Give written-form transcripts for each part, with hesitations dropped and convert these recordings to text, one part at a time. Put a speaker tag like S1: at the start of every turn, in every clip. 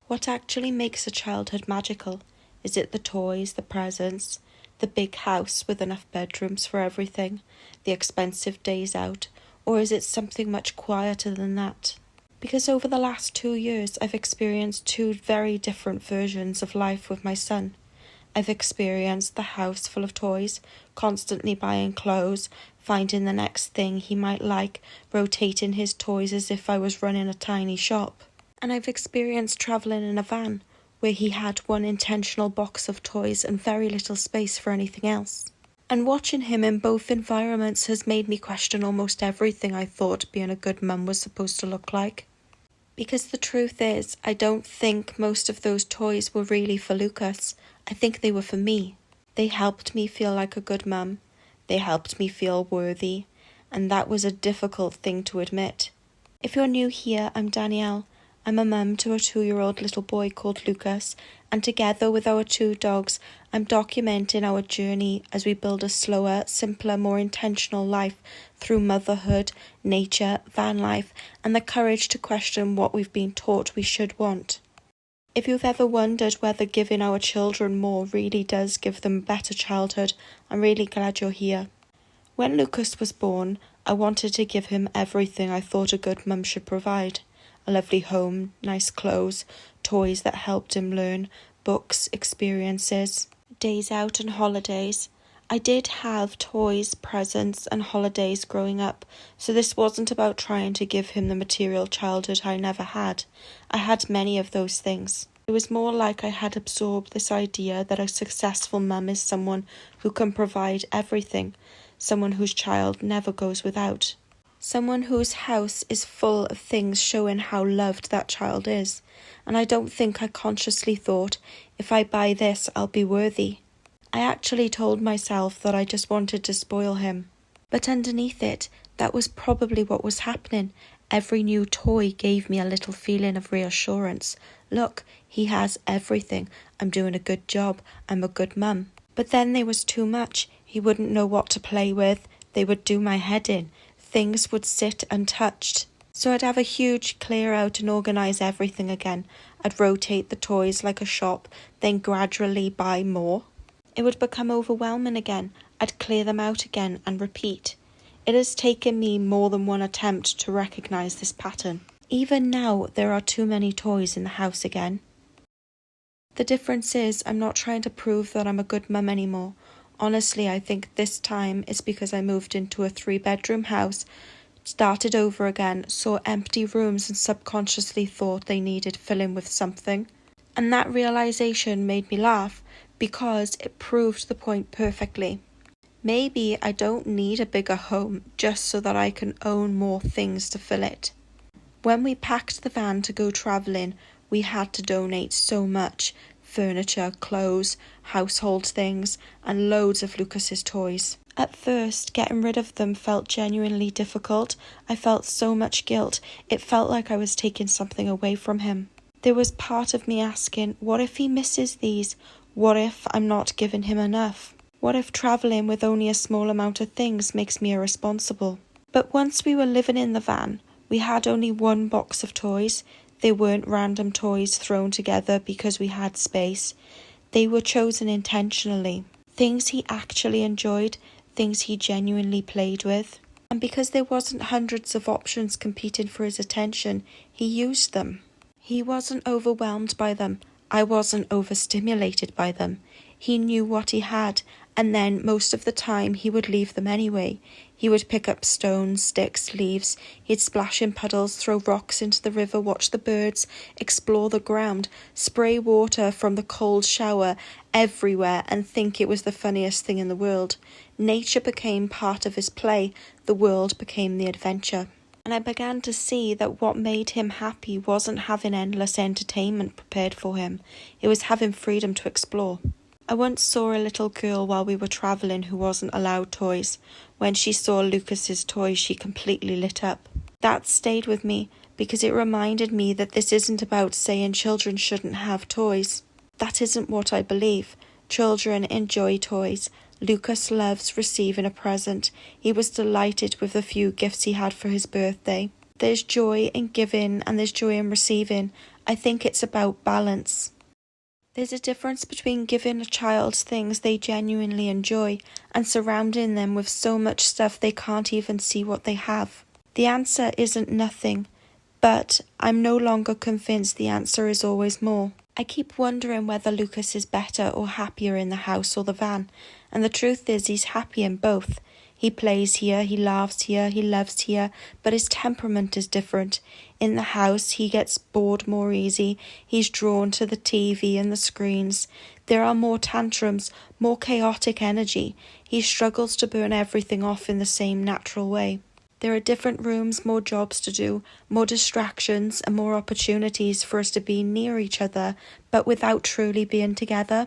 S1: What actually makes a childhood magical? Is it the toys, the presents, the big house with enough bedrooms for everything, the expensive days out, or is it something much quieter than that? Because over the last 2 years, I've experienced two very different versions of life with my son. I've experienced the house full of toys, constantly buying clothes, finding the next thing he might like, rotating his toys as if I was running a tiny shop. And I've experienced travelling in a van, where he had one intentional box of toys and very little space for anything else. And watching him in both environments has made me question almost everything I thought being a good mum was supposed to look like. Because the truth is, I don't think most of those toys were really for Lucas. I think they were for me. They helped me feel like a good mum. They helped me feel worthy. And that was a difficult thing to admit. If you're new here, I'm Danielle. I'm a mum to a 2-year-old little boy called Lucas, and together with our 2 dogs, I'm documenting our journey as we build a slower, simpler, more intentional life through motherhood, nature, van life, and the courage to question what we've been taught we should want. If you've ever wondered whether giving our children more really does give them a better childhood, I'm really glad you're here. When Lucas was born, I wanted to give him everything I thought a good mum should provide. A lovely home, nice clothes, toys that helped him learn, books, experiences, days out and holidays. I did have toys, presents and holidays growing up, so this wasn't about trying to give him the material childhood I never had. I had many of those things. It was more like I had absorbed this idea that a successful mum is someone who can provide everything, someone whose child never goes without. Someone whose house is full of things showing how loved that child is. And I don't think I consciously thought, if I buy this, I'll be worthy. I actually told myself that I just wanted to spoil him. But underneath it, that was probably what was happening. Every new toy gave me a little feeling of reassurance. Look, he has everything. I'm doing a good job. I'm a good mum. But then there was too much. He wouldn't know what to play with. They would do my head in. Things would sit untouched. So I'd have a huge clear out and organise everything again. I'd rotate the toys like a shop, then gradually buy more. It would become overwhelming again. I'd clear them out again and repeat. It has taken me more than one attempt to recognise this pattern. Even now, there are too many toys in the house again. The difference is I'm not trying to prove that I'm a good mum anymore. Honestly, I think this time it's because I moved into a 3-bedroom house, started over again, saw empty rooms and subconsciously thought they needed filling with something. And that realisation made me laugh because it proved the point perfectly. Maybe I don't need a bigger home just so that I can own more things to fill it. When we packed the van to go travelling, we had to donate so much. Furniture, clothes, household things, and loads of Lucas's toys. At first, getting rid of them felt genuinely difficult. I felt so much guilt. It felt like I was taking something away from him. There was part of me asking, what if he misses these? What if I'm not giving him enough? What if travelling with only a small amount of things makes me irresponsible? But once we were living in the van, we had only one box of toys. They weren't random toys thrown together because we had space. They were chosen intentionally. Things he actually enjoyed, things he genuinely played with. And because there wasn't hundreds of options competing for his attention, he used them. He wasn't overwhelmed by them. I wasn't overstimulated by them. He knew what he had, and then most of the time he would leave them anyway. He would pick up stones, sticks, leaves. He'd splash in puddles, throw rocks into the river, watch the birds, explore the ground, spray water from the cold shower everywhere and think it was the funniest thing in the world. Nature became part of his play. The world became the adventure. And I began to see that what made him happy wasn't having endless entertainment prepared for him. It was having freedom to explore. I once saw a little girl while we were travelling who wasn't allowed toys. When she saw Lucas's toys, she completely lit up. That stayed with me because it reminded me that this isn't about saying children shouldn't have toys. That isn't what I believe. Children enjoy toys. Lucas loves receiving a present. He was delighted with the few gifts he had for his birthday. There's joy in giving and there's joy in receiving. I think it's about balance. There's a difference between giving a child things they genuinely enjoy and surrounding them with so much stuff they can't even see what they have. The answer isn't nothing, but I'm no longer convinced the answer is always more. I keep wondering whether Lucas is better or happier in the house or the van, and the truth is he's happy in both. He plays here, he laughs here, he loves here, but his temperament is different. In the house, he gets bored more easy. He's drawn to the TV and the screens. There are more tantrums, more chaotic energy. He struggles to burn everything off in the same natural way. There are different rooms, more jobs to do, more distractions, and more opportunities for us to be near each other, but without truly being together.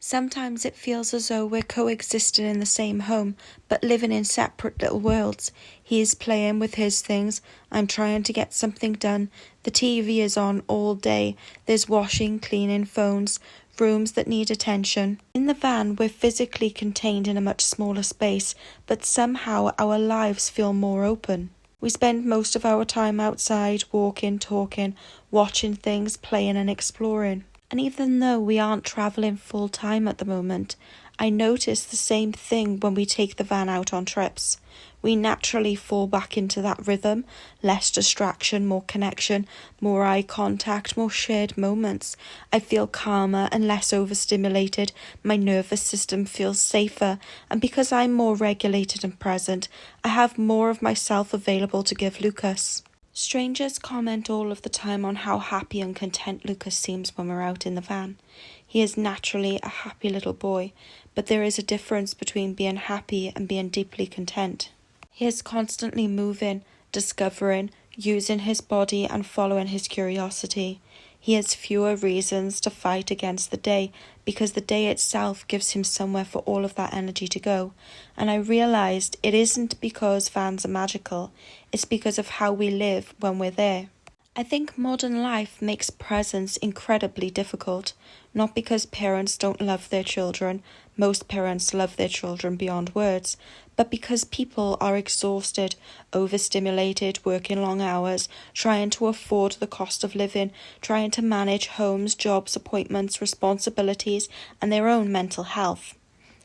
S1: Sometimes it feels as though we're coexisting in the same home, but living in separate little worlds. He is playing with his things, I'm trying to get something done, the TV is on all day, there's washing, cleaning, phones, rooms that need attention. In the van, we're physically contained in a much smaller space, but somehow our lives feel more open. We spend most of our time outside, walking, talking, watching things, playing and exploring. And even though we aren't travelling full time at the moment, I notice the same thing when we take the van out on trips. We naturally fall back into that rhythm, less distraction, more connection, more eye contact, more shared moments. I feel calmer and less overstimulated, my nervous system feels safer, and because I'm more regulated and present, I have more of myself available to give Lucas. Strangers comment all of the time on how happy and content Lucas seems when we're out in the van. He is naturally a happy little boy, but there is a difference between being happy and being deeply content. He is constantly moving, discovering, using his body and following his curiosity. He has fewer reasons to fight against the day because the day itself gives him somewhere for all of that energy to go. And I realised it isn't because vans are magical, it's because of how we live when we're there. I think modern life makes presence incredibly difficult, not because parents don't love their children, most parents love their children beyond words, but because people are exhausted, overstimulated, working long hours, trying to afford the cost of living, trying to manage homes, jobs, appointments, responsibilities, and their own mental health.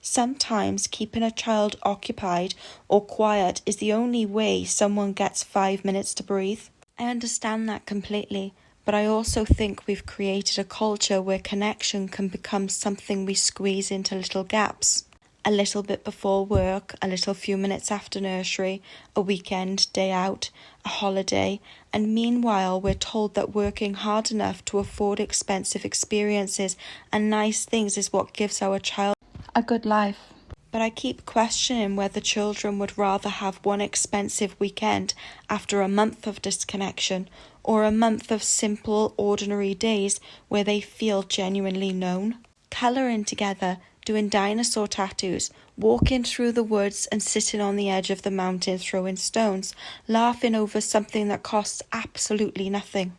S1: Sometimes keeping a child occupied or quiet is the only way someone gets 5 minutes to breathe. I understand that completely, but I also think we've created a culture where connection can become something we squeeze into little gaps. A little bit before work, a little few minutes after nursery, a weekend, day out, a holiday, and meanwhile we're told that working hard enough to afford expensive experiences and nice things is what gives our child a good life. But I keep questioning whether children would rather have one expensive weekend after a month of disconnection or a month of simple, ordinary days where they feel genuinely known. Colouring together, doing dinosaur tattoos, walking through the woods and sitting on the edge of the mountain throwing stones, laughing over something that costs absolutely nothing.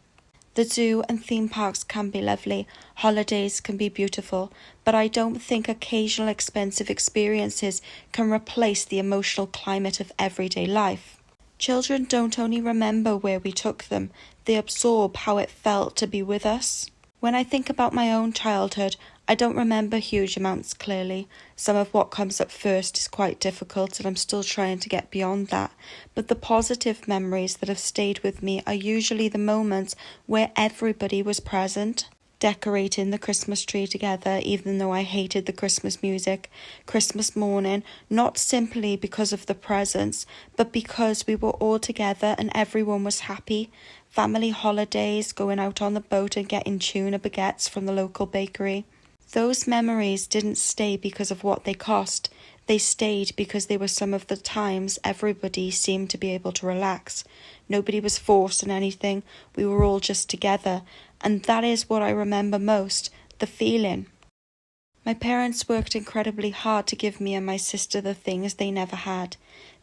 S1: The zoo and theme parks can be lovely, holidays can be beautiful, but I don't think occasional expensive experiences can replace the emotional climate of everyday life. Children don't only remember where we took them, they absorb how it felt to be with us. When I think about my own childhood, I don't remember huge amounts clearly. Some of what comes up first is quite difficult and I'm still trying to get beyond that. But the positive memories that have stayed with me are usually the moments where everybody was present. Decorating the Christmas tree together, even though I hated the Christmas music. Christmas morning, not simply because of the presents, but because we were all together and everyone was happy. Family holidays, going out on the boat and getting tuna baguettes from the local bakery. Those memories didn't stay because of what they cost. They stayed because they were some of the times everybody seemed to be able to relax. Nobody was forced in anything. We were all just together. And that is what I remember most, the feeling. My parents worked incredibly hard to give me and my sister the things they never had.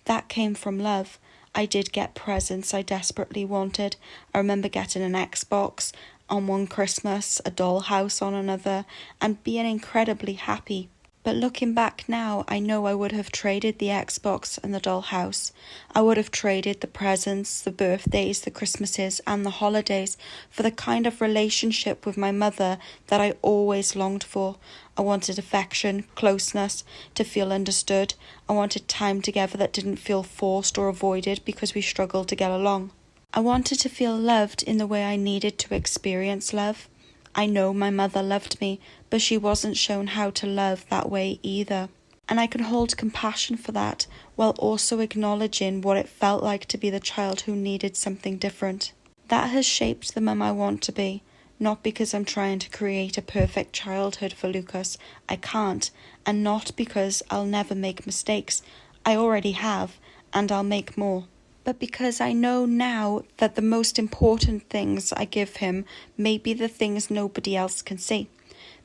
S1: That came from love. I did get presents I desperately wanted. I remember getting an Xbox on one Christmas, a dollhouse on another, and being incredibly happy. But looking back now, I know I would have traded the Xbox and the dollhouse. I would have traded the presents, the birthdays, the Christmases, and the holidays for the kind of relationship with my mother that I always longed for. I wanted affection, closeness, to feel understood. I wanted time together that didn't feel forced or avoided because we struggled to get along. I wanted to feel loved in the way I needed to experience love. I know my mother loved me, but she wasn't shown how to love that way either. And I can hold compassion for that, while also acknowledging what it felt like to be the child who needed something different. That has shaped the mum I want to be, not because I'm trying to create a perfect childhood for Lucas. I can't, and not because I'll never make mistakes. I already have, and I'll make more. But because I know now that the most important things I give him may be the things nobody else can see.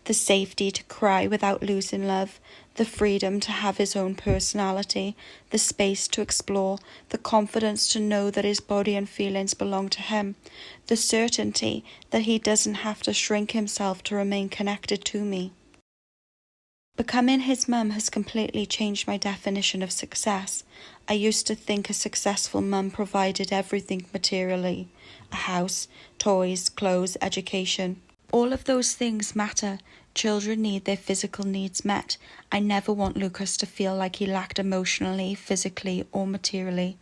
S1: The safety to cry without losing love, the freedom to have his own personality, the space to explore, the confidence to know that his body and feelings belong to him, the certainty that he doesn't have to shrink himself to remain connected to me. Becoming his mum has completely changed my definition of success. I used to think a successful mum provided everything materially: a house, toys, clothes, education. All of those things matter. Children need their physical needs met. I never want Lucas to feel like he lacked emotionally, physically, or materially.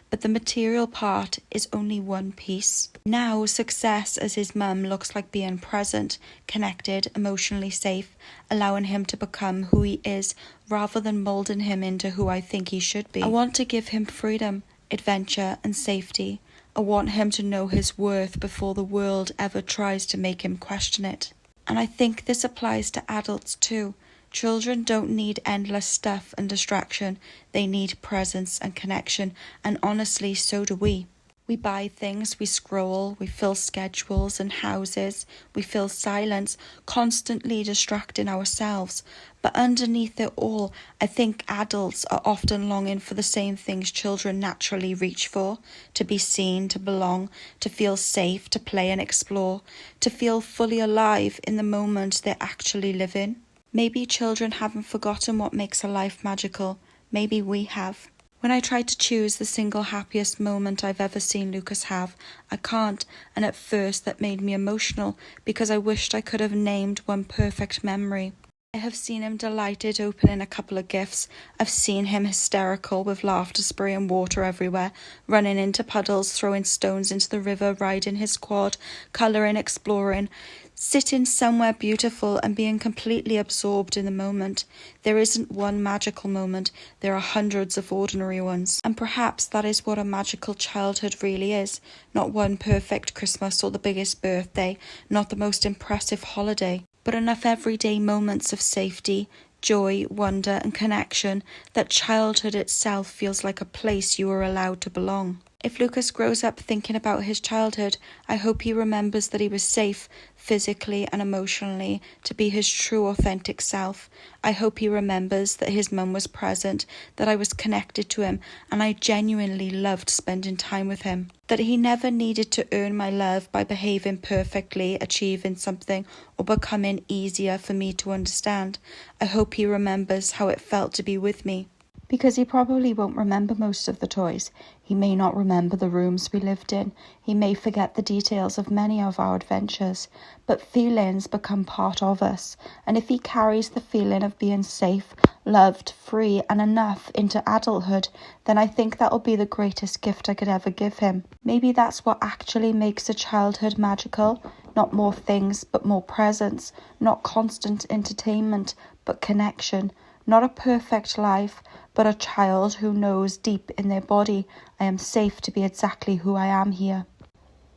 S1: But the material part is only one piece. Now, success as his mum looks like being present, connected, emotionally safe, allowing him to become who he is rather than moulding him into who I think he should be. I want to give him freedom, adventure, and safety. I want him to know his worth before the world ever tries to make him question it. And I think this applies to adults too. Children don't need endless stuff and distraction. They need presence and connection, and honestly, so do we. We buy things, we scroll, we fill schedules and houses, we fill silence, constantly distracting ourselves. But underneath it all, I think adults are often longing for the same things children naturally reach for: to be seen, to belong, to feel safe, to play and explore, to feel fully alive in the moment they actually live in. Maybe children haven't forgotten what makes a life magical. Maybe we have. When I try to choose the single happiest moment I've ever seen Lucas have, I can't, and at first that made me emotional because I wished I could have named one perfect memory. I have seen him delighted opening a couple of gifts. I've seen him hysterical with laughter spraying water everywhere, running into puddles, throwing stones into the river, riding his quad, colouring, exploring, sitting somewhere beautiful and being completely absorbed in the moment. There isn't one magical moment, there are hundreds of ordinary ones. And perhaps that is what a magical childhood really is. Not one perfect Christmas or the biggest birthday, not the most impressive holiday, but enough everyday moments of safety, joy, wonder, and connection that childhood itself feels like a place you are allowed to belong. If Lucas grows up thinking about his childhood, I hope he remembers that he was safe, physically and emotionally, to be his true authentic self. I hope he remembers that his mum was present, that I was connected to him, and I genuinely loved spending time with him. That he never needed to earn my love by behaving perfectly, achieving something, or becoming easier for me to understand. I hope he remembers how it felt to be with me. Because he probably won't remember most of the toys. He may not remember the rooms we lived in. He may forget the details of many of our adventures. But feelings become part of us. And if he carries the feeling of being safe, loved, free, and enough into adulthood, then I think that'll be the greatest gift I could ever give him. Maybe that's what actually makes a childhood magical. Not more things, but more presence. Not constant entertainment, but connection. Not a perfect life, but a child who knows deep in their body, I am safe to be exactly who I am here.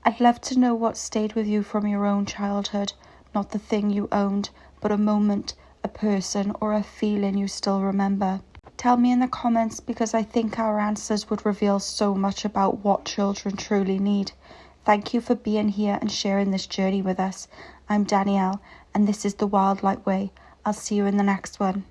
S1: I'd love to know what stayed with you from your own childhood, not the thing you owned, but a moment, a person, or a feeling you still remember. Tell me in the comments, because I think our answers would reveal so much about what children truly need. Thank you for being here and sharing this journey with us. I'm Danielle, and this is The Wildlight Way. I'll see you in the next one.